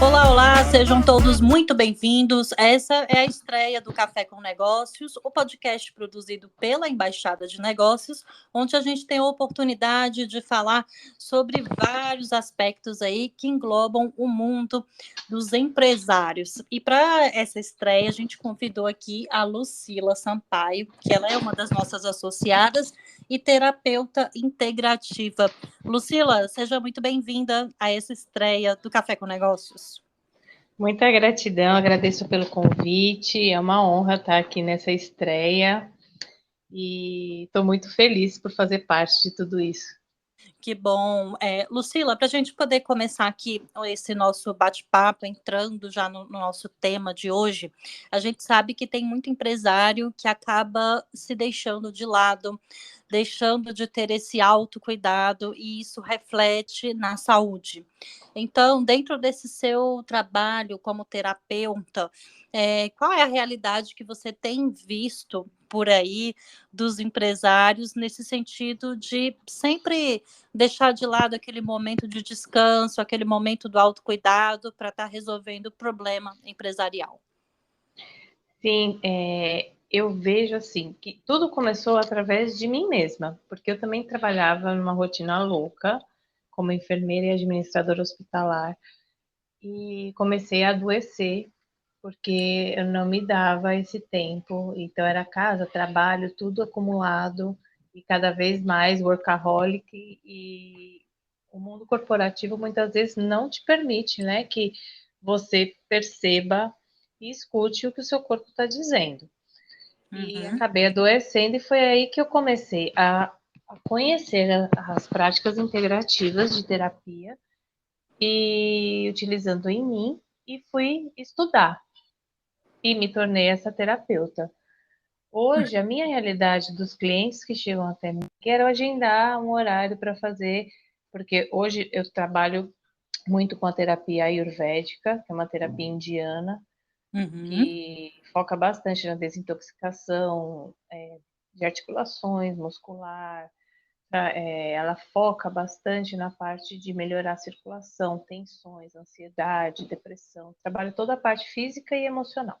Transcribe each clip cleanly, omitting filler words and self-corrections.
Olá, olá, sejam todos muito bem-vindos. Essa é a estreia do Café com Negócios, o podcast produzido pela Embaixada de Negócios, onde a gente tem a oportunidade de falar sobre vários aspectos aí que englobam o mundo dos empresários. E para essa estreia, a gente convidou aqui a Lucila Sampaio, que ela é uma das nossas associadas e terapeuta integrativa. Lucila, seja muito bem-vinda a essa estreia do Café com Negócios. Muita gratidão, agradeço pelo convite, é uma honra estar aqui nessa estreia e estou muito feliz por fazer parte de tudo isso. Que bom. Lucila, para a gente poder começar aqui esse nosso bate-papo, entrando já no nosso tema de hoje, a gente sabe que tem muito empresário que acaba se deixando de lado, deixando de ter esse autocuidado, e isso reflete na saúde. Então, dentro desse seu trabalho como terapeuta, qual é a realidade que você tem visto por aí dos empresários nesse sentido de sempre deixar de lado aquele momento de descanso, aquele momento do autocuidado para estar resolvendo o problema empresarial? Sim, eu vejo assim que tudo começou através de mim mesma, porque eu também trabalhava numa rotina louca como enfermeira e administradora hospitalar e comecei a adoecer porque eu não me dava esse tempo, então era casa, trabalho, tudo acumulado e cada vez mais workaholic e o mundo corporativo muitas vezes não te permite, né, que você perceba e escute o que o seu corpo está dizendo. E Uhum. acabei adoecendo e foi aí que eu comecei a conhecer as práticas integrativas de terapia e utilizando em mim e fui estudar e me tornei essa terapeuta. Hoje, a minha realidade dos clientes que chegam até mim, quero agendar um horário para fazer, porque hoje eu trabalho muito com a terapia ayurvédica, que é uma terapia indiana, Uhum. que foca bastante na desintoxicação de articulações, muscular. Ela foca bastante na parte de melhorar a circulação, tensões, ansiedade, depressão. Trabalho toda a parte física e emocional.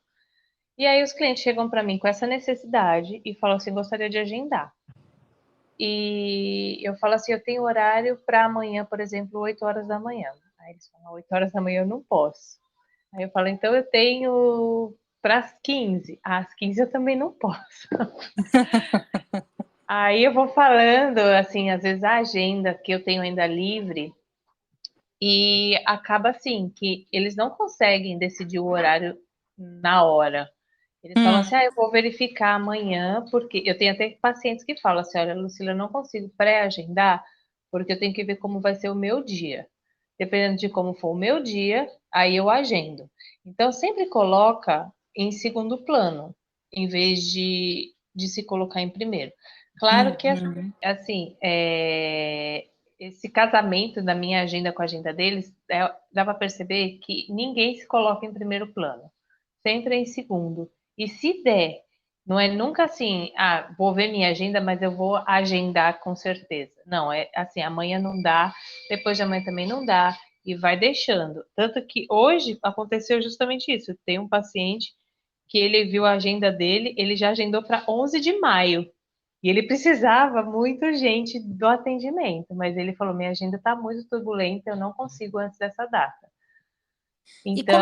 E aí os clientes chegam para mim com essa necessidade e falam assim, gostaria de agendar. E eu falo assim, eu tenho horário para amanhã, por exemplo, 8 horas da manhã. Aí eles falam, 8 horas da manhã eu não posso. Aí eu falo, então eu tenho para as 15. Às 15 eu também não posso. Aí eu vou falando, assim, às vezes a agenda que eu tenho ainda livre e acaba assim, que eles não conseguem decidir o horário na hora. Eles falam assim, eu vou verificar amanhã, porque eu tenho até pacientes que falam assim, olha, Lucila, eu não consigo pré-agendar, porque eu tenho que ver como vai ser o meu dia. Dependendo de como for o meu dia, aí eu agendo. Então, sempre coloca em segundo plano, em vez de se colocar em primeiro. Claro que, Uhum. assim, esse casamento da minha agenda com a agenda deles, dá para perceber que ninguém se coloca em primeiro plano, sempre é em segundo. E se der, não é nunca assim, vou ver minha agenda, mas eu vou agendar com certeza. Não, é assim, amanhã não dá, depois de amanhã também não dá, e vai deixando. Tanto que hoje aconteceu justamente isso. Tem um paciente que ele viu a agenda dele, ele já agendou para 11 de maio. E ele precisava muito gente do atendimento, mas ele falou: minha agenda está muito turbulenta, eu não consigo antes dessa data. E Então,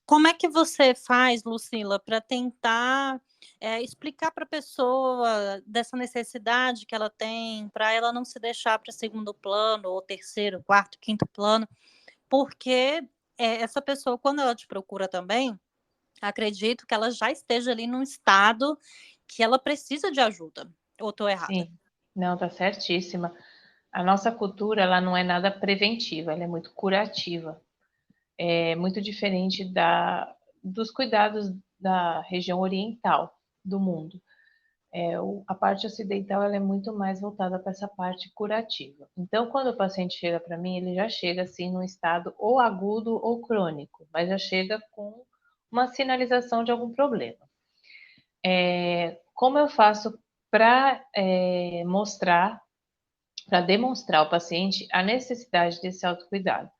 como é que você faz, Lucila, para tentar explicar para a pessoa dessa necessidade que ela tem, para ela não se deixar para segundo plano, ou terceiro, quarto, quinto plano, porque essa pessoa, quando ela te procura também, acredito que ela já esteja ali num estado que ela precisa de ajuda. Ou estou errada? sim, não, tá certíssima. A nossa cultura, ela não é nada preventiva, ela é muito curativa. É muito diferente dos cuidados da região oriental do mundo. A parte ocidental, ela é muito mais voltada para essa parte curativa. Então, quando o paciente chega para mim, ele já chega assim num estado ou agudo ou crônico, mas já chega com uma sinalização de algum problema. Como eu faço para mostrar, para demonstrar ao paciente a necessidade desse autocuidado.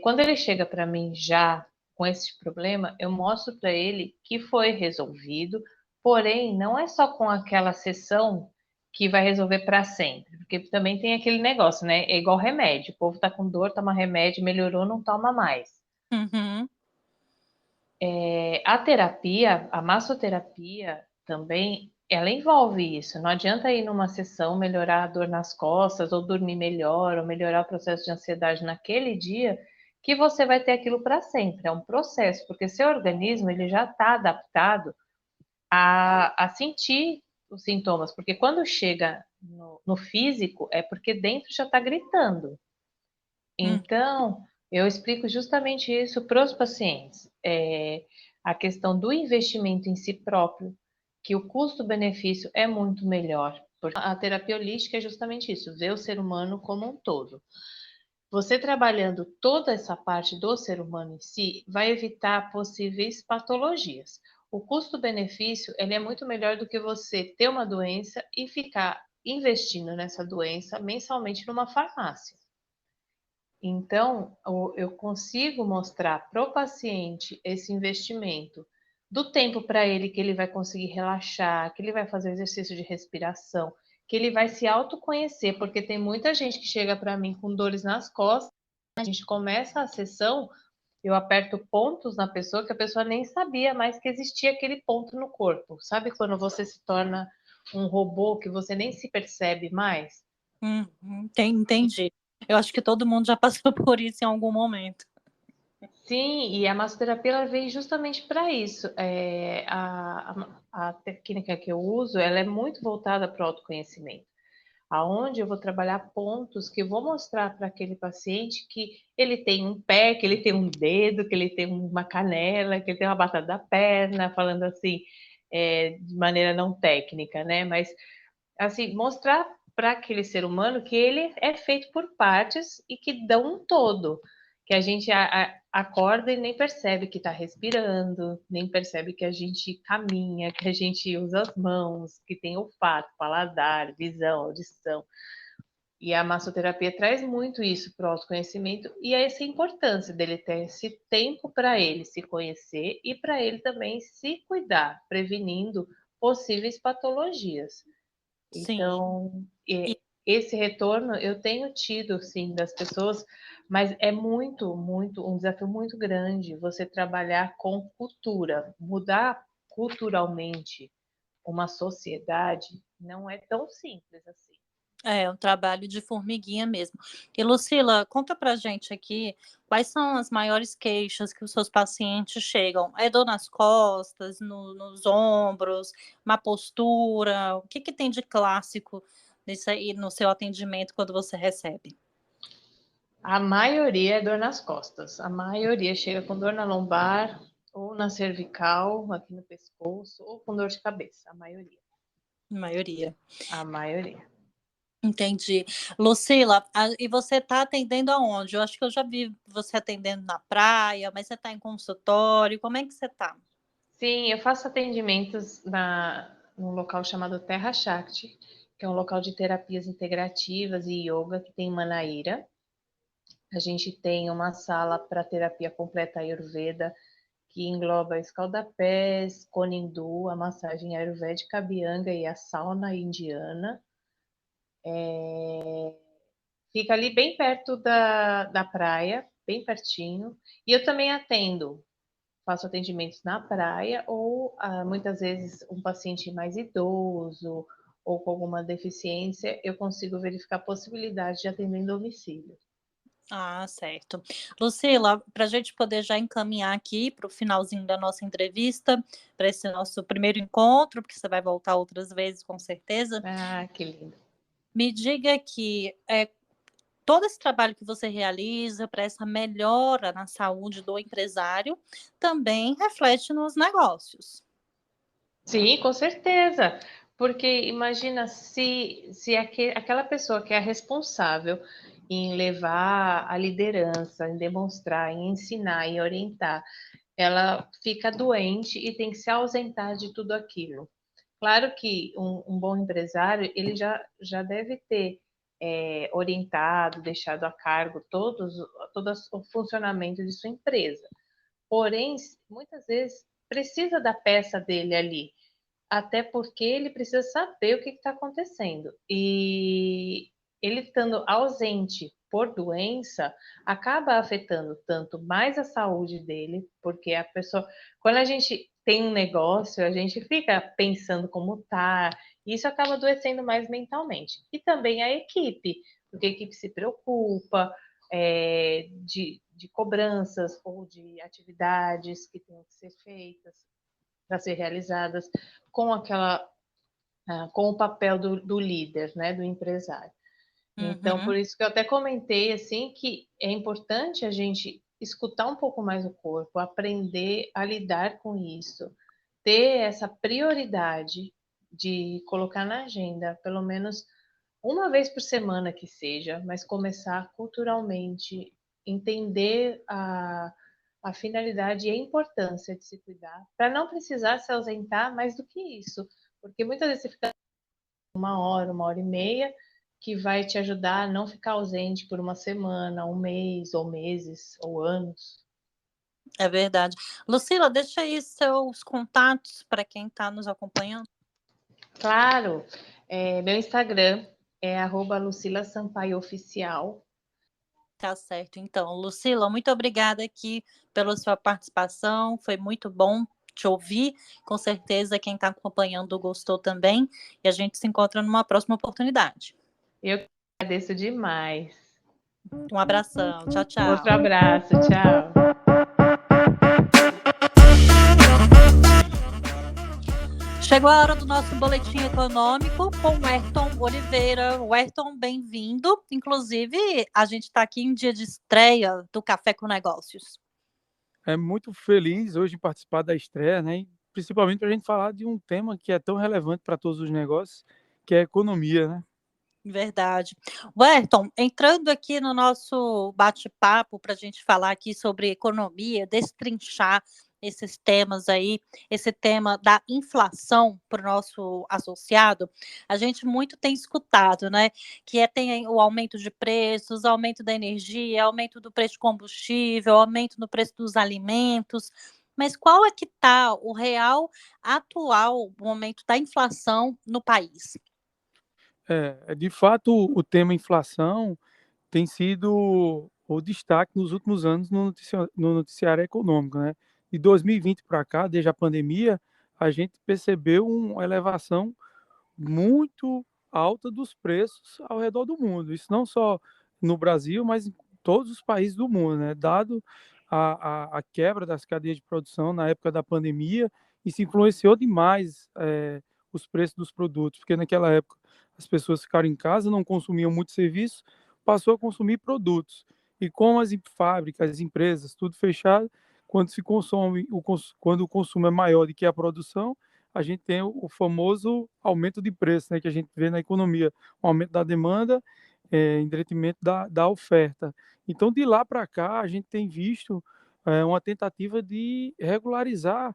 Quando ele chega para mim já com esse problema, eu mostro para ele que foi resolvido, porém, não é só com aquela sessão que vai resolver para sempre, porque também tem aquele negócio, né? É igual remédio, o povo tá com dor, toma remédio, melhorou, não toma mais. Uhum. A terapia, a massoterapia também, ela envolve isso. Não adianta ir numa sessão melhorar a dor nas costas, ou dormir melhor, ou melhorar o processo de ansiedade naquele dia, que você vai ter aquilo para sempre. É um processo, porque seu organismo ele já está adaptado a sentir os sintomas, porque quando chega no físico, é porque dentro já está gritando. Hum. Então, eu explico justamente isso para os pacientes. A questão do investimento em si próprio, que o custo-benefício é muito melhor. Porque a terapia holística é justamente isso, ver o ser humano como um todo. Você trabalhando toda essa parte do ser humano em si, vai evitar possíveis patologias. O custo-benefício, ele é muito melhor do que você ter uma doença e ficar investindo nessa doença mensalmente numa farmácia. Então, eu consigo mostrar para o paciente esse investimento do tempo para ele que ele vai conseguir relaxar, que ele vai fazer exercício de respiração, que ele vai se autoconhecer, porque tem muita gente que chega para mim com dores nas costas, a gente começa a sessão, eu aperto pontos na pessoa que a pessoa nem sabia mais que existia aquele ponto no corpo. Sabe quando você se torna um robô que você nem se percebe mais? Entendi. Eu acho que todo mundo já passou por isso em algum momento. Sim, e a massoterapia ela veio justamente para isso. A técnica que eu uso, ela é muito voltada para o autoconhecimento, aonde eu vou trabalhar pontos que eu vou mostrar para aquele paciente que ele tem um pé, que ele tem um dedo, que ele tem uma canela, que ele tem uma batata da perna, falando assim, de maneira não técnica, né? Mas assim, mostrar para aquele ser humano que ele é feito por partes e que dão um todo, que a gente acorda e nem percebe que está respirando, nem percebe que a gente caminha, que a gente usa as mãos, que tem olfato, paladar, visão, audição. E a massoterapia traz muito isso para o autoconhecimento e essa importância dele ter esse tempo para ele se conhecer e para ele também se cuidar, prevenindo possíveis patologias. Sim. Então, E, esse retorno eu tenho tido, sim, das pessoas, mas é muito, muito, um desafio muito grande você trabalhar com cultura, mudar culturalmente uma sociedade não é tão simples assim. É um trabalho de formiguinha mesmo. E Lucila, conta pra gente aqui quais são as maiores queixas que os seus pacientes chegam. É dor nas costas, nos ombros, má postura? O que que tem de clássico nisso aí no seu atendimento quando você recebe? A maioria é dor nas costas, a maioria chega com dor na lombar, ou na cervical, aqui no pescoço, ou com dor de cabeça, a maioria. A maioria. A maioria. Entendi. Lucila, e você está atendendo aonde? Eu acho que eu já vi você atendendo na praia, mas você está em consultório, como é que você está? Sim, eu faço atendimentos num local chamado Terra Shakti, que é um local de terapias integrativas e yoga que tem em Manaíra. A gente tem uma sala para terapia completa Ayurveda, que engloba escaldapés, Konindu, a massagem ayurvédica, a Abhyanga e a sauna indiana. Fica ali bem perto da praia, bem pertinho. E eu também atendo, faço atendimentos na praia ou muitas vezes um paciente mais idoso ou com alguma deficiência, eu consigo verificar a possibilidade de atender em domicílio. Ah, certo. Lucila, para a gente poder já encaminhar aqui para o finalzinho da nossa entrevista, para esse nosso primeiro encontro, porque você vai voltar outras vezes, com certeza, Ah, que lindo. me diga que todo esse trabalho que você realiza para essa melhora na saúde do empresário também reflete nos negócios. Sim, com certeza. Porque imagina se aquela pessoa que é responsável em levar a liderança, em demonstrar, em ensinar, em orientar, ela fica doente e tem que se ausentar de tudo aquilo. Claro que um bom empresário, ele já deve ter orientado, deixado a cargo todo o funcionamento de sua empresa. Porém, muitas vezes precisa da peça dele ali, até porque ele precisa saber o que está acontecendo. E ele estando ausente por doença, acaba afetando tanto mais a saúde dele, porque a pessoa, quando a gente tem um negócio, a gente fica pensando como tá, e isso acaba adoecendo mais mentalmente. E também a equipe, porque a equipe se preocupa, de cobranças ou de atividades que têm que ser feitas para ser realizadas com com o papel do líder, né, do empresário. Então, Uhum. por isso que eu até comentei assim que é importante a gente escutar um pouco mais o corpo, aprender a lidar com isso, ter essa prioridade de colocar na agenda, pelo menos uma vez por semana que seja, mas começar culturalmente, entender a finalidade e a importância de se cuidar, para não precisar se ausentar mais do que isso, porque muitas vezes você fica uma hora e meia, que vai te ajudar a não ficar ausente por uma semana, um mês, ou meses, ou anos. É verdade. Lucila, deixa aí seus contatos para quem está nos acompanhando. Claro, meu Instagram é @LucilaSampaioOficial. Tá certo. Então, Lucila, muito obrigada aqui pela sua participação. Foi muito bom te ouvir. Com certeza quem está acompanhando gostou também. E a gente se encontra numa próxima oportunidade. Eu agradeço demais. Um abração. Tchau, Outro tchau. abraço, tchau. Chegou a hora do nosso boletim econômico com o Ayrton Oliveira. O Ayrton, bem-vindo. Inclusive, a gente está aqui em dia de estreia do Café com Negócios. É muito feliz hoje em participar da estreia, né? E principalmente para a gente falar de um tema que é tão relevante para todos os negócios, que é a economia, né? Verdade. Wellington, entrando aqui no nosso bate-papo para a gente falar aqui sobre economia, destrinchar esses temas aí, esse tema da inflação para o nosso associado, a gente muito tem escutado, né? Tem o aumento de preços, aumento da energia, aumento do preço de combustível, aumento no preço dos alimentos. Mas qual é que está o real atual momento da inflação no país? De fato, o tema inflação tem sido o destaque nos últimos anos no noticiário econômico, né? De 2020 para cá, desde a pandemia, a gente percebeu uma elevação muito alta dos preços ao redor do mundo. Isso não só no Brasil, mas em todos os países do mundo, né? Dado a quebra das cadeias de produção na época da pandemia, isso influenciou demais os preços dos produtos, porque naquela época as pessoas ficaram em casa, não consumiam muito serviço, passou a consumir produtos. E com as fábricas, as empresas, tudo fechado, quando se consome, quando o consumo é maior do que a produção, a gente tem o famoso aumento de preço, né, que a gente vê na economia, um aumento da demanda em detrimento da oferta. Então, de lá para cá, a gente tem visto uma tentativa de regularizar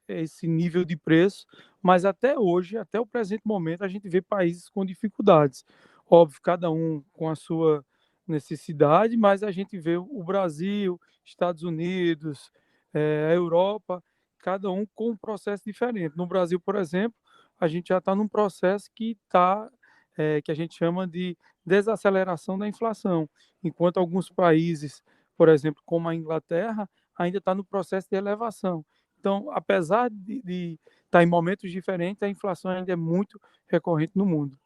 esse nível de preço, mas até hoje, até o presente momento, a gente vê países com dificuldades. Óbvio, cada um com a sua necessidade, mas a gente vê o Brasil, Estados Unidos, a Europa, cada um com um processo diferente. No Brasil, por exemplo, a gente já está num processo que a gente chama de desaceleração da inflação, enquanto alguns países, por exemplo, como a Inglaterra, ainda está no processo de elevação. Então, apesar de estar em momentos diferentes, a inflação ainda é muito recorrente no mundo.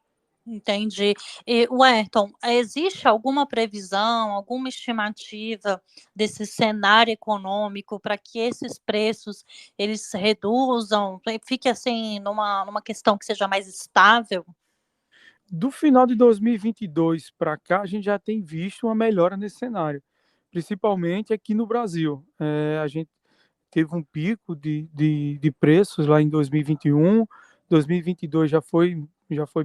Entendi. E, Wellington, existe alguma previsão, alguma estimativa desse cenário econômico para que esses preços eles se reduzam, fique assim numa questão que seja mais estável? Do final de 2022 para cá, a gente já tem visto uma melhora nesse cenário, principalmente aqui no Brasil. A gente teve um pico de preços lá em 2021, 2022 já foi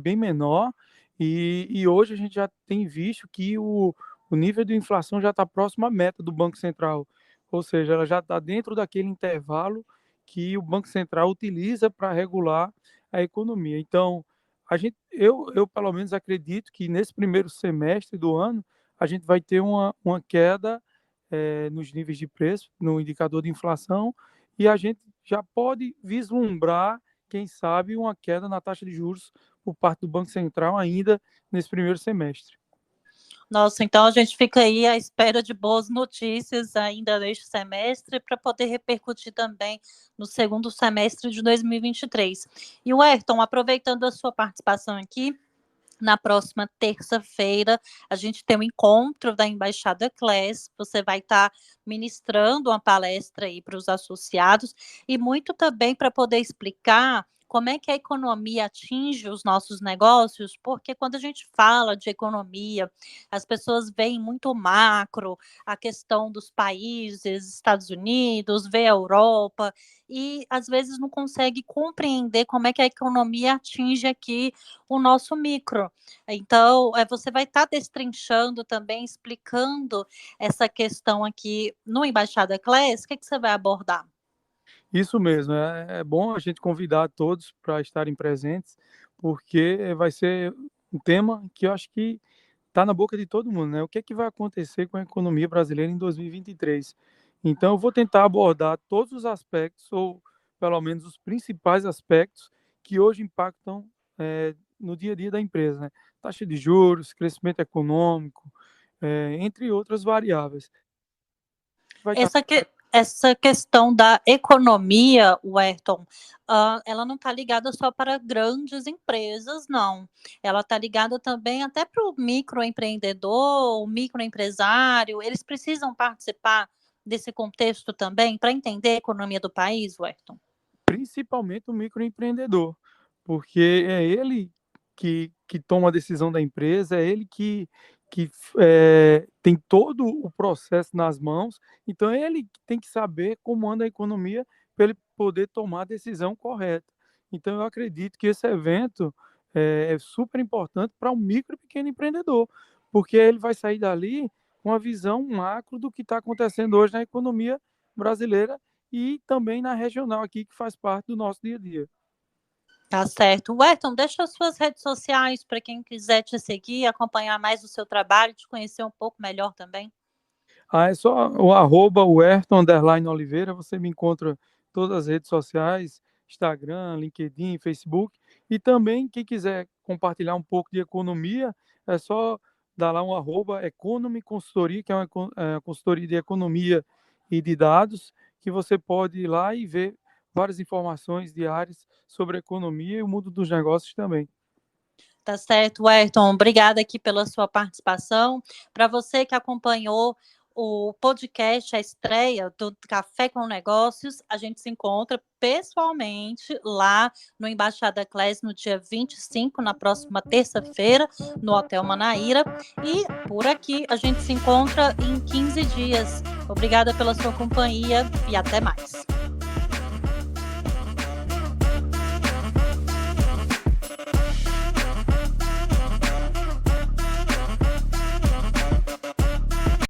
bem menor, e hoje a gente já tem visto que o nível de inflação já está próximo à meta do Banco Central, ou seja, ela já está dentro daquele intervalo que o Banco Central utiliza para regular a economia. Então, eu pelo menos acredito que nesse primeiro semestre do ano a gente vai ter uma queda nos níveis de preço, no indicador de inflação, e a gente já pode vislumbrar, quem sabe, uma queda na taxa de juros por parte do Banco Central ainda nesse primeiro semestre. Nossa, então a gente fica aí à espera de boas notícias ainda neste semestre para poder repercutir também no segundo semestre de 2023. E o Ayrton, aproveitando a sua participação aqui, na próxima terça-feira, a gente tem um encontro da Embaixada Class. Você vai estar ministrando uma palestra aí para os associados e muito também para poder explicar como é que a economia atinge os nossos negócios, porque quando a gente fala de economia, as pessoas veem muito macro, a questão dos países, Estados Unidos, vê a Europa, e às vezes não consegue compreender como é que a economia atinge aqui o nosso micro. Então, você vai estar destrinchando também, explicando essa questão aqui no Embaixada Class. O que você vai abordar? Isso mesmo, é bom a gente convidar todos para estarem presentes, porque vai ser um tema que eu acho que está na boca de todo mundo, né? O que é que vai acontecer com a economia brasileira em 2023? Então, eu vou tentar abordar todos os aspectos, ou pelo menos os principais aspectos, que hoje impactam no dia a dia da empresa, né? Taxa de juros, crescimento econômico, entre outras variáveis. Vai estar Essa questão da economia, Werton, ela não está ligada só para grandes empresas, não. Ela está ligada também até para o microempreendedor, o microempresário. Eles precisam participar desse contexto também para entender a economia do país, Werton? Principalmente o microempreendedor, porque é ele que toma a decisão da empresa, é ele que tem todo o processo nas mãos, então é ele que tem que saber como anda a economia para ele poder tomar a decisão correta. Então eu acredito que esse evento é super importante para o micro e pequeno empreendedor, porque ele vai sair dali com a visão macro do que está acontecendo hoje na economia brasileira e também na regional aqui, que faz parte do nosso dia a dia. Tá certo. Werton, deixa as suas redes sociais para quem quiser te seguir, acompanhar mais o seu trabalho, te conhecer um pouco melhor também. É só o @Werton_Oliveira, você me encontra em todas as redes sociais, Instagram, LinkedIn, Facebook, e também quem quiser compartilhar um pouco de economia, é só dar lá um @Economy Consultoria, que é uma consultoria de economia e de dados, que você pode ir lá e ver várias informações diárias sobre a economia e o mundo dos negócios também. Tá certo, Werton. Obrigada aqui pela sua participação. Para você que acompanhou o podcast, a estreia do Café com Negócios, a gente se encontra pessoalmente lá no Embaixada Class no dia 25, na próxima terça-feira, no Hotel Manaíra. E por aqui a gente se encontra em 15 dias. Obrigada pela sua companhia e até mais.